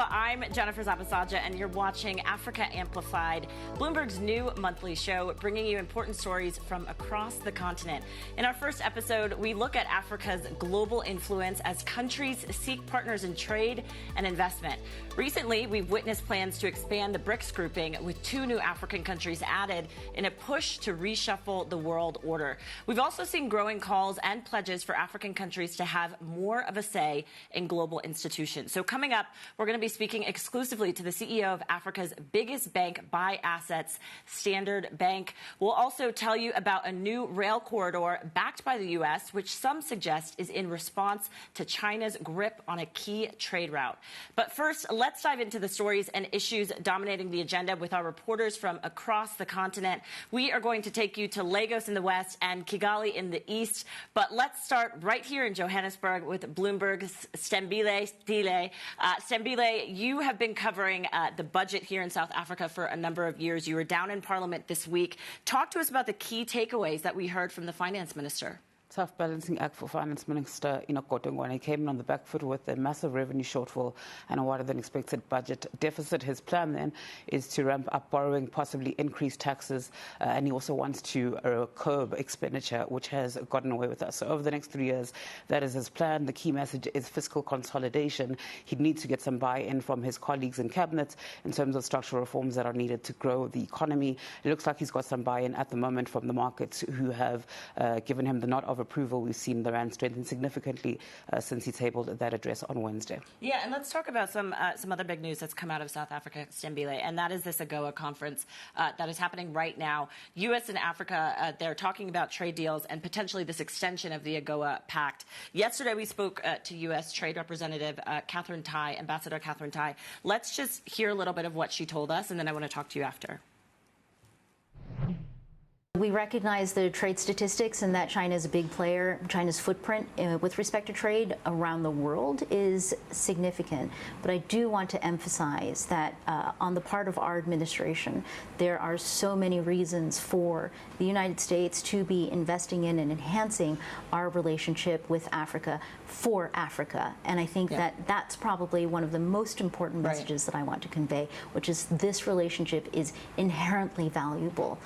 I'm Jennifer Zapasaja, and you're watching Africa Amplified, Bloomberg's new monthly show, bringing you important stories from across the continent. In our first episode, we look at Africa's global influence as countries seek partners in trade and investment. Recently, we've witnessed plans to expand the BRICS grouping, with 2 new African countries added in a push to reshuffle the world order. We've also seen growing calls and pledges for African countries to have more of a say in global institutions. So coming up, we're going to be speaking exclusively to the CEO of Africa's biggest bank by assets, Standard Bank. We'll also tell you about a new rail corridor backed by the U.S., which some suggest is in response to China's grip on a key trade route. But first, let's dive into the stories and issues dominating the agenda with our reporters from across the continent. We are going to take you to Lagos in the west and Kigali in the east. But let's start right here in Johannesburg with Bloomberg's Stembile Stile. Stembile, you have been covering the budget here in South Africa for a number of years. You were down in Parliament this week. Talk to us about the key takeaways that we heard from the finance minister. Tough balancing act for Finance Minister Congo when he came in on the back foot with a massive revenue shortfall and a wider than expected budget deficit. His plan then is to ramp up borrowing, possibly increase taxes, and he also wants to curb expenditure, which has gotten away with us. So over the next 3 years, that is his plan. The key message is fiscal consolidation. He needs to get some buy-in from his colleagues in cabinet in terms of structural reforms that are needed to grow the economy. It looks like he's got some buy-in at the moment from the markets who have given him the nod of approval. We've seen the rand strengthen significantly since he tabled that address on Wednesday. Yeah, and let's talk about some other big news that's come out of South Africa, Stembile, and that is this AGOA conference that is happening right now. U.S. and Africa, they're talking about trade deals and potentially this extension of the AGOA Pact. Yesterday, we spoke to U.S. Trade Representative Katherine Tai, Ambassador Katherine Tai. Let's just hear a little bit of what she told us, and then I want to talk to you after. We recognize the trade statistics and that China is a big player. China's footprint with respect to trade around the world is significant. But I do want to emphasize that on the part of our administration, there are so many reasons for the United States to be investing in and enhancing our relationship with Africa for Africa. And I think that that's probably one of the most important messages that I want to convey, which is this relationship is inherently valuable.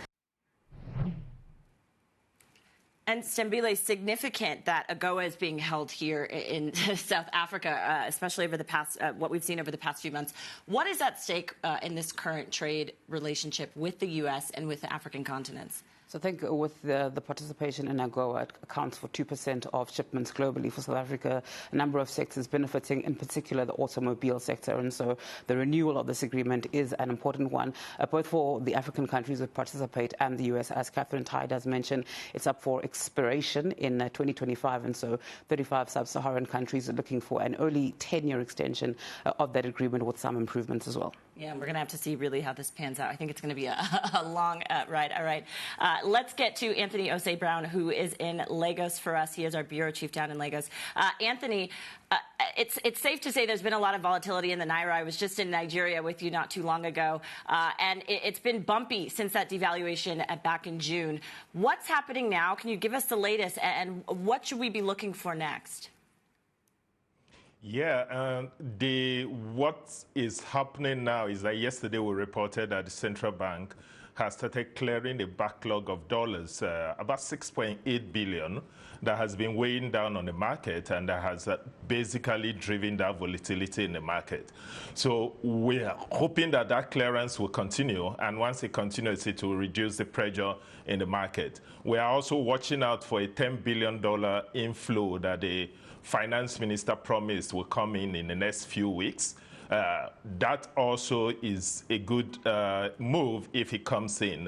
And Stembile, significant that AGOA is being held here in South Africa, especially over the past, what we've seen over the past few months. What is at stake in this current trade relationship with the U.S. and with the African continents? So I think with the participation in AGOA, it accounts for 2% of shipments globally for South Africa, a number of sectors benefiting, in particular the automobile sector. And so the renewal of this agreement is an important one, both for the African countries that participate and the U.S. As Katherine Tai does mention, it's up for expiration in 2025. And so 35 sub-Saharan countries are looking for an early 10-year extension of that agreement with some improvements as well. Yeah, and we're going to have to see really how this pans out. I think it's going to be a long ride. All right. Let's get to Anthony Osei-Brown, who is in Lagos for us. He is our bureau chief down in Lagos. Anthony, it's safe to say there's been a lot of volatility in the Naira. I was just in Nigeria with you not too long ago, and it's been bumpy since that devaluation back in June. What's happening now? Can you give us the latest, and what should we be looking for next? Yeah, what is happening now is that yesterday we reported that the central bank has started clearing a backlog of dollars, about 6.8 billion, that has been weighing down on the market and that has basically driven that volatility in the market. So we are hoping that that clearance will continue, and once it continues, it will reduce the pressure in the market. We are also watching out for a $10 billion inflow that the finance minister promised will come in the next few weeks. That also is a good move if it comes in.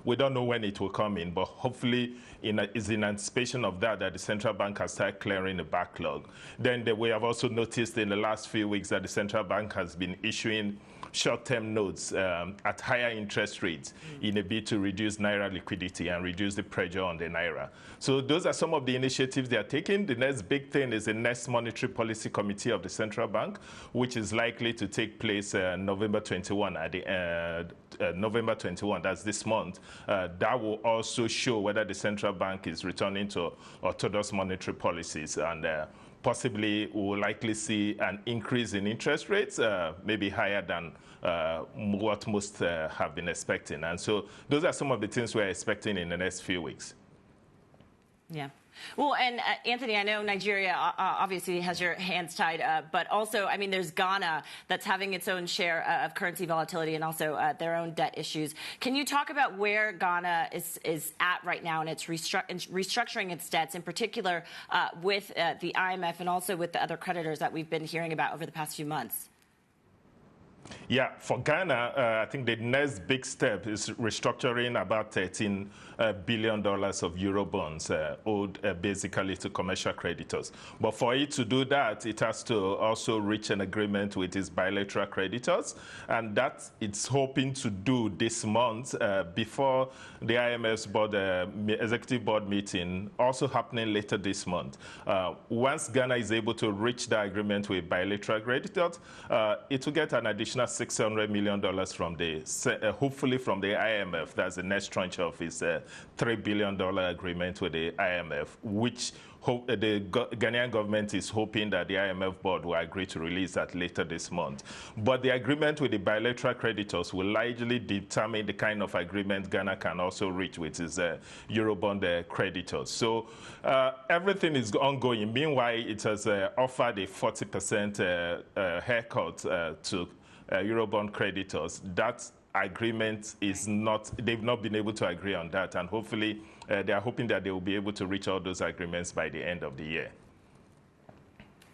We don't know when it will come in, but hopefully it's in anticipation of that the central bank has started clearing the backlog. Then we have also noticed in the last few weeks that the central bank has been issuing short-term notes at higher interest rates in a bid to reduce Naira liquidity and reduce the pressure on the Naira. So those are some of the initiatives they are taking. The next big thing is the next Monetary Policy Committee of the Central Bank, which is likely to take place November 21 at the November 21, that's this month. That will also show whether the central bank is returning to orthodox monetary policies, and possibly we'll likely see an increase in interest rates, maybe higher than what most have been expecting. And so those are some of the things we're expecting in the next few weeks. Yeah. Well, and Anthony, I know Nigeria obviously has your hands tied, but also, I mean, there's Ghana that's having its own share of currency volatility and also their own debt issues. Can you talk about where Ghana is at right now in its restructuring its debts, in particular with the IMF and also with the other creditors that we've been hearing about over the past few months? Yeah, for Ghana, I think the next big step is restructuring about $13 billion of euro bonds owed basically to commercial creditors. But for it to do that, it has to also reach an agreement with its bilateral creditors, and that it's hoping to do this month before the IMF's executive board meeting, also happening later this month. Once Ghana is able to reach that agreement with bilateral creditors, it will get an additional $600 million from hopefully from the IMF. That's the next tranche of its $3 billion agreement with the IMF, which the Ghanaian government is hoping that the IMF board will agree to release that later this month. But the agreement with the bilateral creditors will largely determine the kind of agreement Ghana can also reach with its Eurobond creditors. So everything is ongoing. Meanwhile, it has offered a 40% haircut to Eurobond creditors. That agreement is not, they've not been able to agree on that, and hopefully they are hoping that they will be able to reach all those agreements by the end of the year.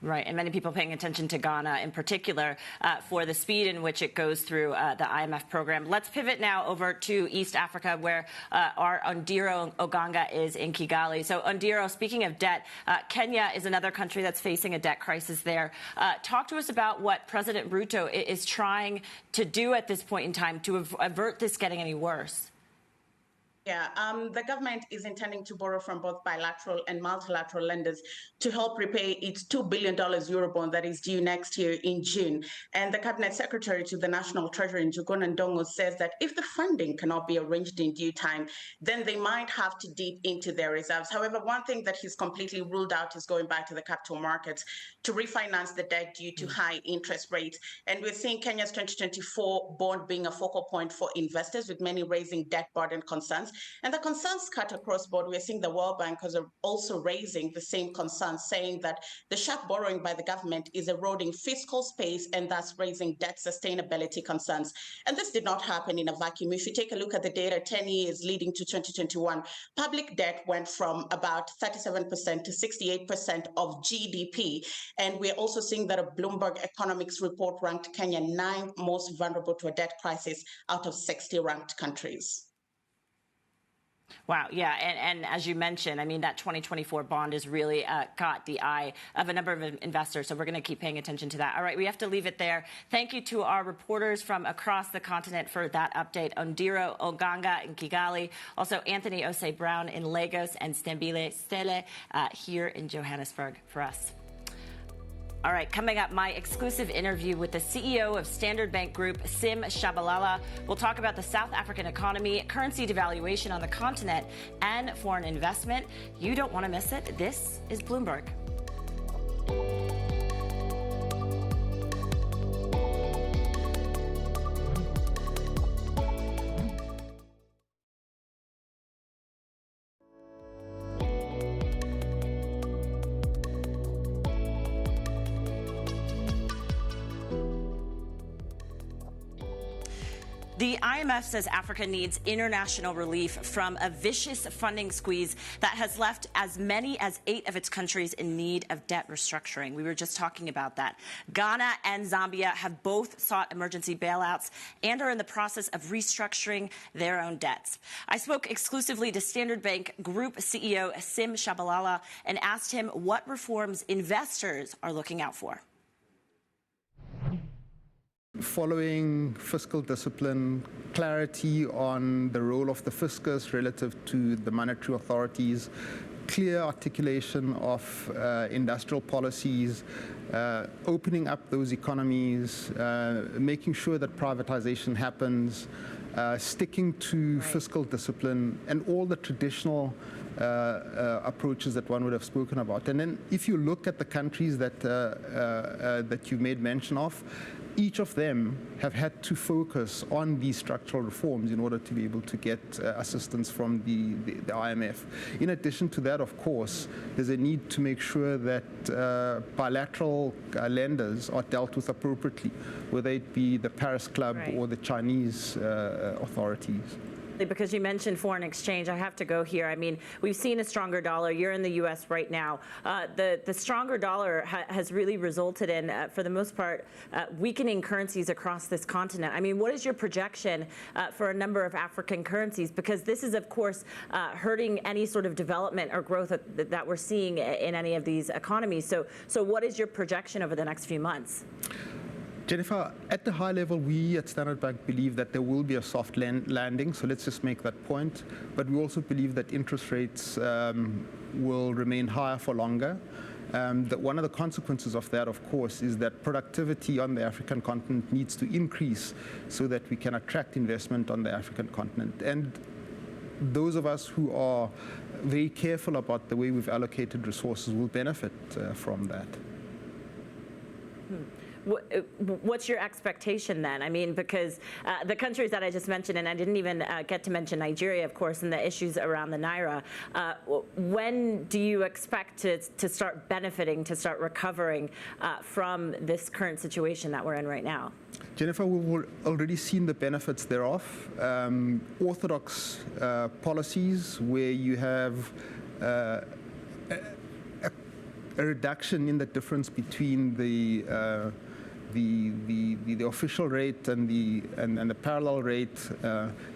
Right, and many people paying attention to Ghana in particular for the speed in which it goes through the IMF program. Let's pivot now over to East Africa, where our Ondiro Oganga is in Kigali. So, Ondiro, speaking of debt, Kenya is another country that's facing a debt crisis there. Talk to us about what President Ruto is trying to do at this point in time to avert this getting any worse. Yeah, the government is intending to borrow from both bilateral and multilateral lenders to help repay its $2 billion Eurobond that is due next year in June. And the Cabinet Secretary to the National Treasury, Njuguna Ndongo, says that if the funding cannot be arranged in due time, then they might have to dip into their reserves. However, one thing that he's completely ruled out is going back to the capital markets to refinance the debt due to high interest rates. And we're seeing Kenya's 2024 bond being a focal point for investors, with many raising debt burden concerns. And the concerns cut across board. We're seeing the World Bankers are also raising the same concerns, saying that the sharp borrowing by the government is eroding fiscal space and thus raising debt sustainability concerns. And this did not happen in a vacuum. If you take a look at the data, 10 years leading to 2021, public debt went from about 37% to 68% of GDP. And we're also seeing that a Bloomberg economics report ranked Kenya 9th most vulnerable to a debt crisis out of 60 ranked countries. Wow, yeah, and as you mentioned, I mean, that 2024 bond has really caught the eye of a number of investors, so we're going to keep paying attention to that. All right, we have to leave it there. Thank you to our reporters from across the continent for that update. Ondiro Oganga in Kigali, also Anthony Osei-Brown in Lagos, and Stembile Stele here in Johannesburg for us. All right, coming up, my exclusive interview with the CEO of Standard Bank Group, Sim Shabalala. We'll talk about the South African economy, currency devaluation on the continent, and foreign investment. You don't want to miss it. This is Bloomberg. The IMF says Africa needs international relief from a vicious funding squeeze that has left as many as 8 of its countries in need of debt restructuring. We were just talking about that. Ghana and Zambia have both sought emergency bailouts and are in the process of restructuring their own debts. I spoke exclusively to Standard Bank Group CEO Sim Shabalala and asked him what reforms investors are looking out for. Following fiscal discipline, clarity on the role of the fiscus relative to the monetary authorities, clear articulation of industrial policies, opening up those economies, making sure that privatization happens, sticking to fiscal discipline, and all the traditional approaches that one would have spoken about. And then if you look at the countries that that you made mention of, each of them have had to focus on these structural reforms in order to be able to get assistance from the IMF. In addition to that, of course, there's a need to make sure that bilateral lenders are dealt with appropriately, whether it be the Paris Club or the Chinese authorities. Because you mentioned foreign exchange, I have to go here. I mean, we've seen a stronger dollar. You're in the U.S. right now. The stronger dollar has really resulted in, for the most part, weakening currencies across this continent. I mean, what is your projection for a number of African currencies? Because this is, of course, hurting any sort of development or growth that we're seeing in any of these economies. So what is your projection over the next few months? Jennifer, at the high level, we at Standard Bank believe that there will be a soft landing, so let's just make that point. But we also believe that interest rates will remain higher for longer. That one of the consequences of that, of course, is that productivity on the African continent needs to increase so that we can attract investment on the African continent. And those of us who are very careful about the way we've allocated resources will benefit from that. What's your expectation then? I mean, because the countries that I just mentioned, and I didn't even get to mention Nigeria, of course, and the issues around the Naira, when do you expect to start benefiting, to start recovering from this current situation that we're in right now? Jennifer, we've already seen the benefits thereof. Orthodox policies where you have a reduction in the difference between the official rate and the parallel rate,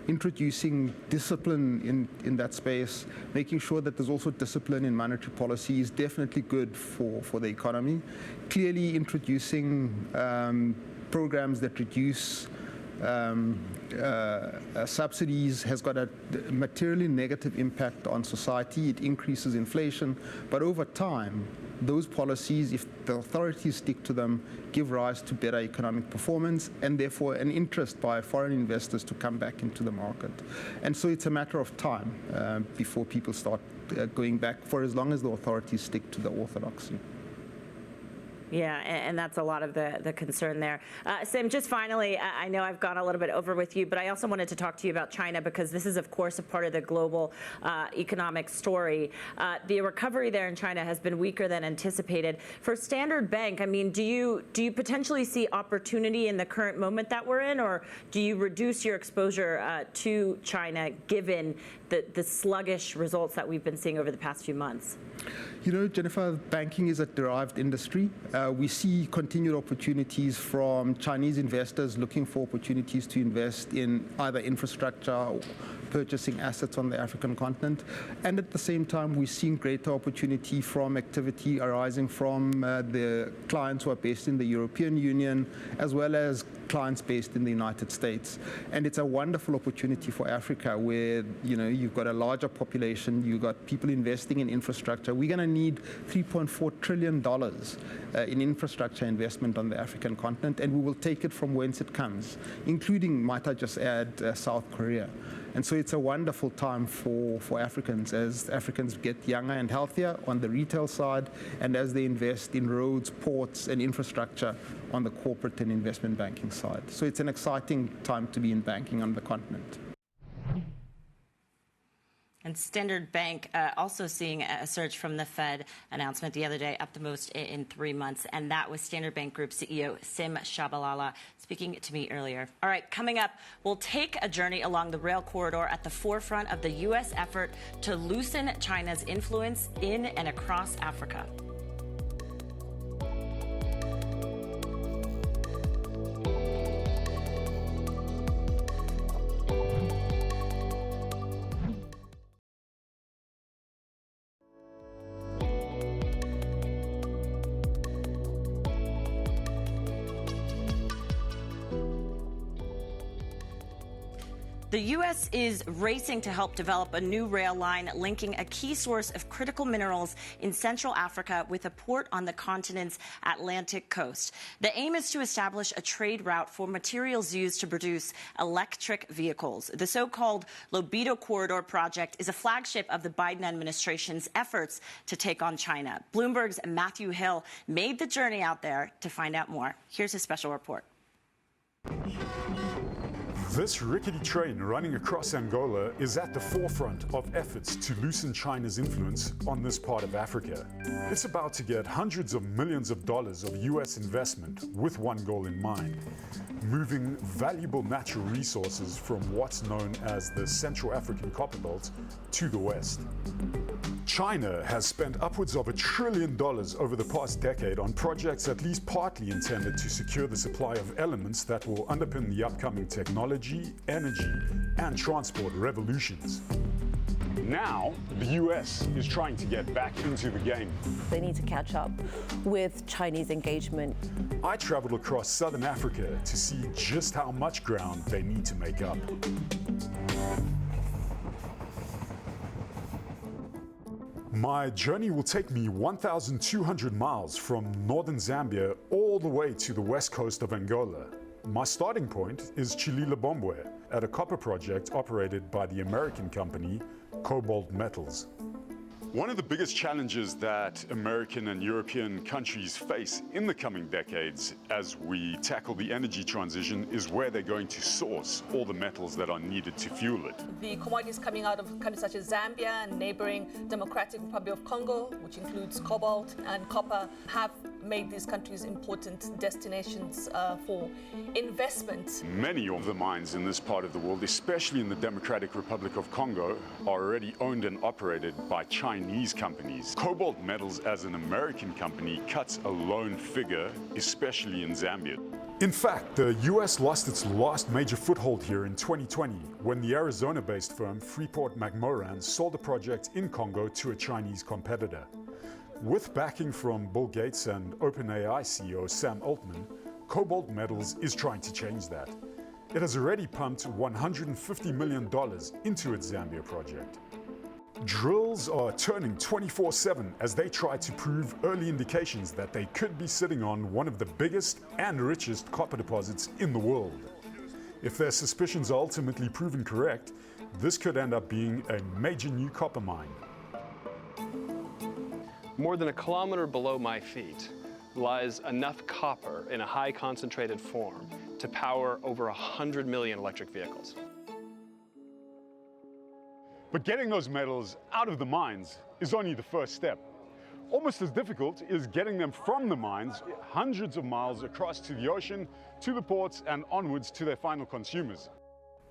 introducing discipline in that space, making sure that there's also discipline in monetary policy is definitely good for the economy. Clearly introducing programs that reduce subsidies has got a materially negative impact on society. It increases inflation, but over time, those policies, if the authorities stick to them, give rise to better economic performance and therefore an interest by foreign investors to come back into the market. And so it's a matter of time before people start going back, for as long as the authorities stick to the orthodoxy. Yeah, and that's a lot of the concern there. Sim, just finally, I know I've gone a little bit over with you, but I also wanted to talk to you about China because this is, of course, a part of the global economic story. The recovery there in China has been weaker than anticipated. For Standard Bank, I mean, do you potentially see opportunity in the current moment that we're in, or do you reduce your exposure to China given the sluggish results that we've been seeing over the past few months? You know, Jennifer, banking is a derived industry. We see continued opportunities from Chinese investors looking for opportunities to invest in either infrastructure or purchasing assets on the African continent. And at the same time, we're seeing greater opportunity from activity arising from the clients who are based in the European Union, as well as clients based in the United States. And it's a wonderful opportunity for Africa where, you know, you've got a larger population, you've got people investing in infrastructure. We're going to need $3.4 trillion in infrastructure investment on the African continent, and we will take it from whence it comes, including, might I just add, South Korea. And so it's a wonderful time for Africans as Africans get younger and healthier on the retail side and as they invest in roads, ports, and infrastructure on the corporate and investment banking side. So it's an exciting time to be in banking on the continent. And Standard Bank also seeing a surge from the Fed announcement the other day, up the most in 3 months. And that was Standard Bank Group CEO Sim Shabalala speaking to me earlier. All right, coming up, we'll take a journey along the rail corridor at the forefront of the U.S. effort to loosen China's influence in and across Africa. The U.S. is racing to help develop a new rail line linking a key source of critical minerals in Central Africa with a port on the continent's Atlantic coast. The aim is to establish a trade route for materials used to produce electric vehicles. The so-called Lobito Corridor project is a flagship of the Biden administration's efforts to take on China. Bloomberg's Matthew Hill made the journey out there to find out more. Here's a special report. This rickety train running across Angola is at the forefront of efforts to loosen China's influence on this part of Africa. It's about to get hundreds of millions of dollars of US investment with one goal in mind: moving valuable natural resources from what's known as the Central African Copper Belt to the west. China has spent upwards of $1 trillion over the past decade on projects at least partly intended to secure the supply of elements that will underpin the upcoming technology, energy, and transport revolutions. Now, the US is trying to get back into the game. They need to catch up with Chinese engagement. I traveled across southern Africa to see just how much ground they need to make up. My journey will take me 1,200 miles from northern Zambia all the way to the west coast of Angola. My starting point is Chililabombwe, at a copper project operated by the American company Cobalt Metals. One of the biggest challenges that American and European countries face in the coming decades as we tackle the energy transition is where they're going to source all the metals that are needed to fuel it. The commodities coming out of countries such as Zambia and neighboring Democratic Republic of Congo, which includes cobalt and copper, have made these countries important destinations for investment. Many of the mines in this part of the world, especially in the Democratic Republic of Congo, are already owned and operated by Chinese companies. Cobalt Metals, as an American company, cuts a lone figure, especially in Zambia. In fact, the US lost its last major foothold here in 2020 when the Arizona-based firm Freeport-McMoran sold the project in Congo to a Chinese competitor. With backing from Bill Gates and OpenAI CEO Sam Altman, Cobalt Metals is trying to change that. It has already pumped $150 million into its Zambia project. Drills are turning 24/7 as they try to prove early indications that they could be sitting on one of the biggest and richest copper deposits in the world. If their suspicions are ultimately proven correct, this could end up being a major new copper mine. More than a kilometer below my feet lies enough copper in a high concentrated form to power over 100 million electric vehicles. But getting those metals out of the mines is only the first step. Almost as difficult is getting them from the mines hundreds of miles across to the ocean, to the ports, and onwards to their final consumers.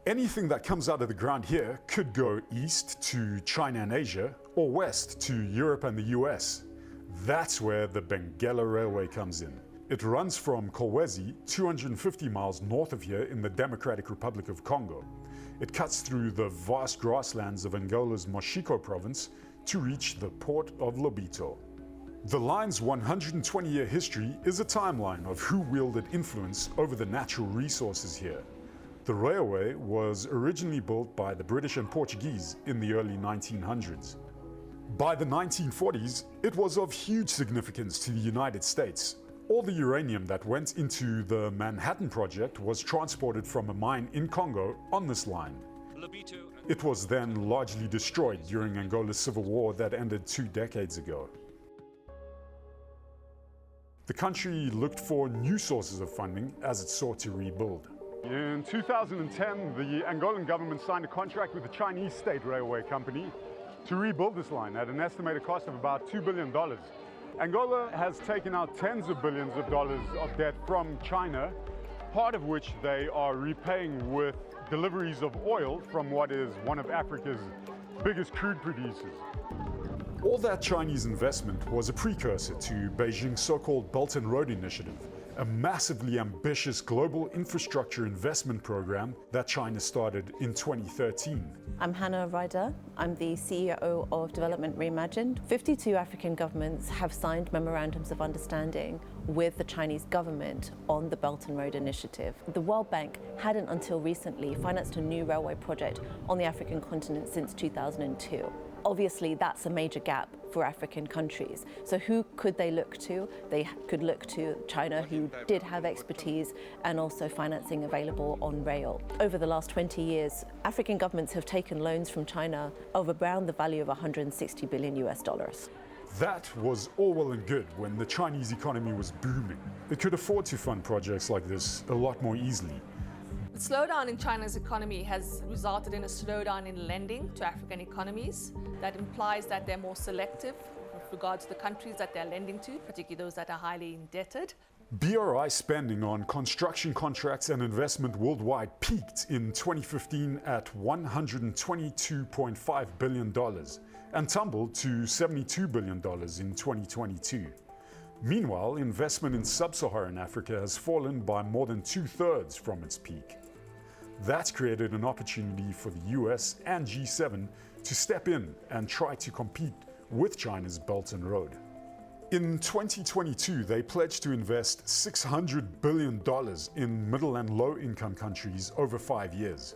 Anything that comes out of the ground here could go east to China and Asia, or west to Europe and the US. That's where the Benguela Railway comes in. It runs from Kolwezi, 250 miles north of here in the Democratic Republic of Congo. It cuts through the vast grasslands of Angola's Moshiko province to reach the port of Lobito. The line's 120-year history is a timeline of who wielded influence over the natural resources here. The railway was originally built by the British and Portuguese in the early 1900s. By the 1940s, it was of huge significance to the United States. All the uranium that went into the Manhattan Project was transported from a mine in Congo on this line. It was then largely destroyed during Angola's civil war that ended 2 decades ago. The country looked for new sources of funding as it sought to rebuild. In 2010, the Angolan government signed a contract with the Chinese State Railway Company to rebuild this line at an estimated cost of about $2 billion. Angola has taken out tens of billions of dollars of debt from China, part of which they are repaying with deliveries of oil from what is one of Africa's biggest crude producers. All that Chinese investment was a precursor to Beijing's so-called Belt and Road Initiative, a massively ambitious global infrastructure investment program that China started in 2013. I'm Hannah Ryder. I'm the CEO of Development Reimagined. 52 African governments have signed memorandums of understanding with the Chinese government on the Belt and Road Initiative. The World Bank hadn't until recently financed a new railway project on the African continent since 2002. Obviously, that's a major gap for African countries. So who could they look to? They could look to China, who did have expertise and also financing available on rail. Over the last 20 years, African governments have taken loans from China of around the value of $160 billion US. That was all well and good when the Chinese economy was booming. It could afford to fund projects like this a lot more easily. The slowdown in China's economy has resulted in a slowdown in lending to African economies. That implies that they're more selective with regards to the countries that they're lending to, particularly those that are highly indebted. BRI spending on construction contracts and investment worldwide peaked in 2015 at $122.5 billion and tumbled to $72 billion in 2022. Meanwhile, investment in sub-Saharan Africa has fallen by more than 2/3 from its peak. That's created an opportunity for the US and G7 to step in and try to compete with China's Belt and Road. In 2022, they pledged to invest $600 billion in middle and low-income countries over 5 years.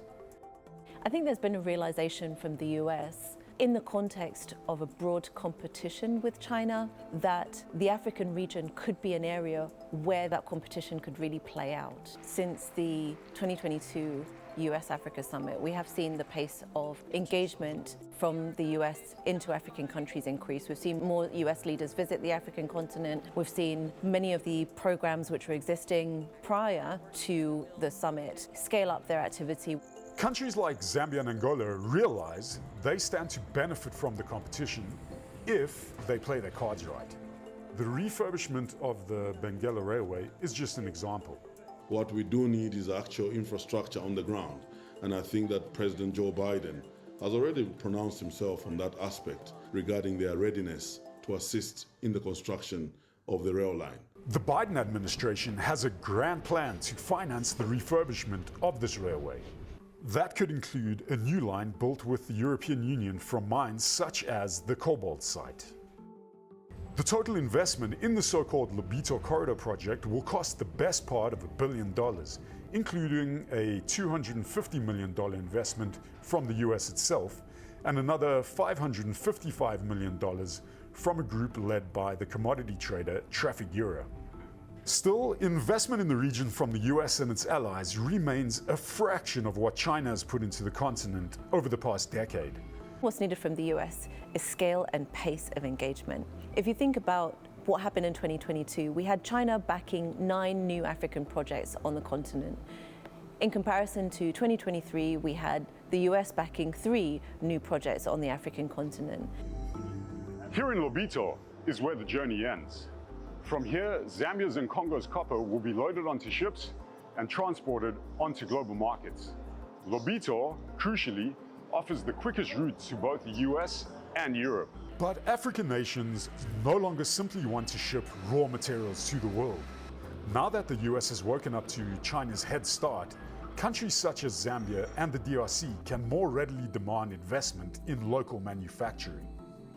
I think there's been a realization from the US in the context of a broad competition with China that the African region could be an area where that competition could really play out. Since the 2022 US-Africa Summit, we have seen the pace of engagement from the US into African countries increase. We've seen more US leaders visit the African continent. We've seen many of the programs which were existing prior to the summit scale up their activity. Countries like Zambia and Angola realize they stand to benefit from the competition if they play their cards right. The refurbishment of the Benguela Railway is just an example. What we do need is actual infrastructure on the ground, and I think that President Joe Biden has already pronounced himself on that aspect regarding their readiness to assist in the construction of the rail line. The Biden administration has a grand plan to finance the refurbishment of this railway. That could include a new line built with the European Union from mines such as the Cobalt site. The total investment in the so-called Lobito Corridor project will cost the best part of $1 billion, including a $250 million investment from the US itself and another $555 million from a group led by the commodity trader Trafigura. Still, investment in the region from the US and its allies remains a fraction of what China has put into the continent over the past decade. What's needed from the US is scale and pace of engagement. If you think about what happened in 2022, we had China backing 9 new African projects on the continent. In comparison to 2023, we had the US backing 3 new projects on the African continent. Here in Lobito is where the journey ends. From here, Zambia's and Congo's copper will be loaded onto ships and transported onto global markets. Lobito, crucially, offers the quickest route to both the US and Europe. But African nations no longer simply want to ship raw materials to the world. Now that the US has woken up to China's head start, countries such as Zambia and the DRC can more readily demand investment in local manufacturing.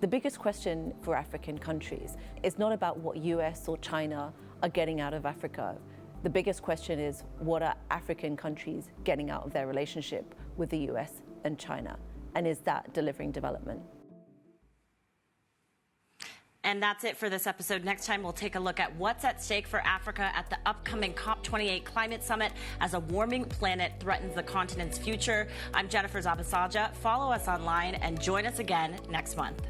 The biggest question for African countries is not about what US or China are getting out of Africa. The biggest question is, what are African countries getting out of their relationship with the US and China? And is that delivering development? And that's it for this episode. Next time, we'll take a look at what's at stake for Africa at the upcoming COP28 climate summit as a warming planet threatens the continent's future. I'm Jennifer Zabasaja. Follow us online and join us again next month.